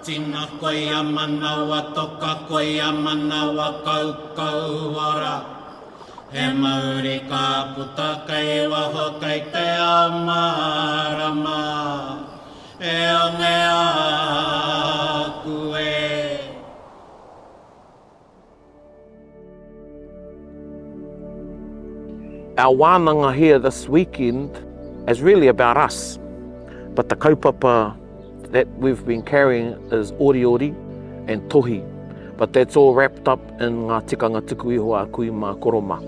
Tina koia manawa toka koia manawa kau kau ora. He mauri ka puta kai waho kai te ao marama. E onge aku e. Our wānanga here this weekend is really about us. But the kaupapa that we've been carrying is oriori and tohi. But that's all wrapped up in ngā tikanga tuku iho a kui mā koroma.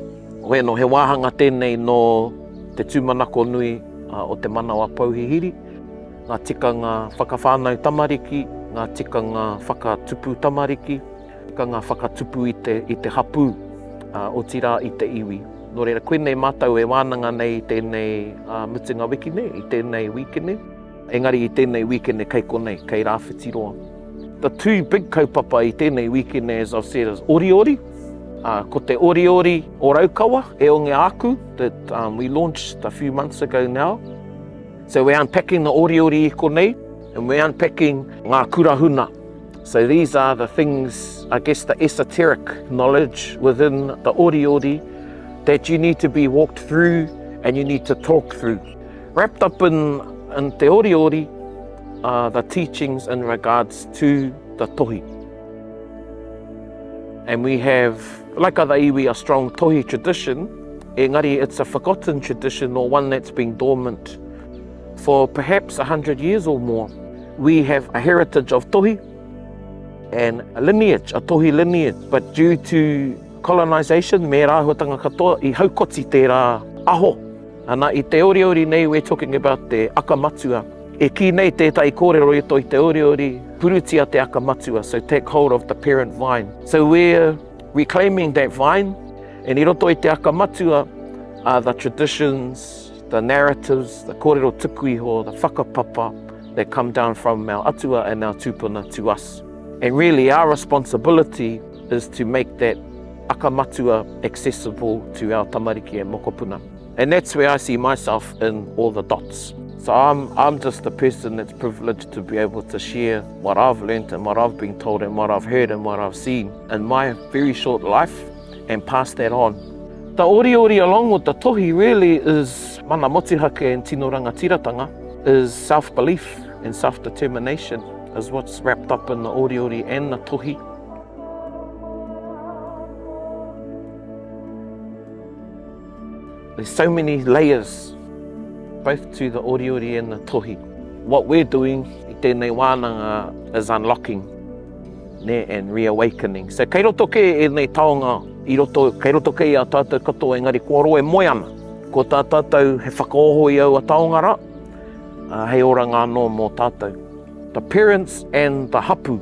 Oe no he wāhanga tēnei no te tūmanako nui o te manawa pauhihiri, ngā tikanga whakawhānau tamariki, ngā tikanga whakatupu tamariki, tikanga whakatupu i te hapu o tira i te iwi. Nō reira, koe nei mātou e wānanga nei i tēnei mutinga wikine, i tēnei wikine. Engari i tēnei wikine kei konei, kei rāwhitiroa. The two big kaupapa i tēnei wikine, as I've said, is oriori. Ko te oriori o Raukawa, e onge aku, that we launched a few months ago now. So we're unpacking the oriori i konei, and we're unpacking ngā kurahuna. So these are the things, I guess, the esoteric knowledge within the oriori that you need to be walked through and you need to talk through. Wrapped up in te oriori are the teachings in regards to the tohi. And we have, like other iwi, a strong tohi tradition. Engari, it's a forgotten tradition or one that's been dormant for perhaps 100 years or more. We have a heritage of tohi and a lineage, a tohi lineage, but due to colonisation, me rāhuatanga katoa, i haukoti te rā aho. Ana i te oriori nei, we're talking about te akamatua. E ki nei tētai kōrero i toi te oriori, purutia te akamatua, so take hold of the parent vine. So we're reclaiming that vine, and i roto i te akamatua are the traditions, the narratives, the kōrero tuku iho, the whakapapa that come down from our atua and our tūpuna to us. And really our responsibility is to make that akamatua accessible to our tamariki and mokopuna. And that's where I see myself in all the dots. So I'm just the person that's privileged to be able to share what I've learned and what I've been told and what I've heard and what I've seen in my very short life and pass that on. The oriori along with the tohi really is mana motuhake and tino rangatiratanga, is self-belief and self-determination is what's wrapped up in the oriori and the tohi. There's so many layers, both to the oriori and the tohi. What we're doing i tēnei wānanga is unlocking and reawakening. So kei roto ke e nei taonga, kei roto ke i a tātou katoa engari kua roe moe ana. Ko tā tātou he whakaoho i au a taonga ra, hei ora ngā no mō tātou. The parents and the hapu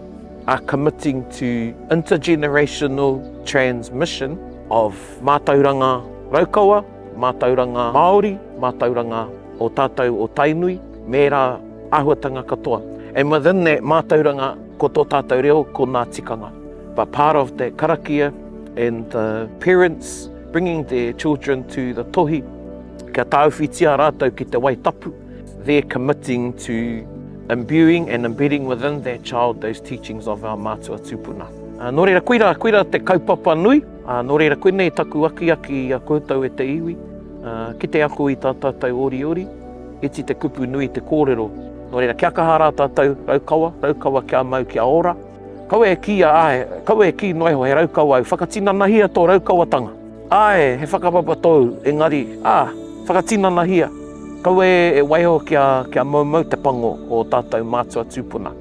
are committing to intergenerational transmission of mātauranga Raukawa, mātauranga Māori, mātauranga o tātou o Tainui, me rā āhuatanga katoa. And within that mātauranga, ko tō tātou reo, ko nā tikanga. But part of that karakia and the parents bringing their children to the tohi, kia tāuwhitia rātou ki te waitapu, they're committing to imbuing and embedding within that child those teachings of our mātua tūpuna. Nō reira, koira te kaupapa nui, nō reira, koe nei taku aki a koutou e te iwi, ki te ako i tā tātou oriori, iti te kupu nui te kōrero. Nō reira, kia kahara tātou Raukawa kia mau kia ora. Kaua e ki noe ho he Raukawa, whakatinanahia tō Raukawatanga. Ae, he whakapapa tōu, engari, whakatinanahia. Kaua e waiho kia maumau te pango o tātou mātua tūpuna.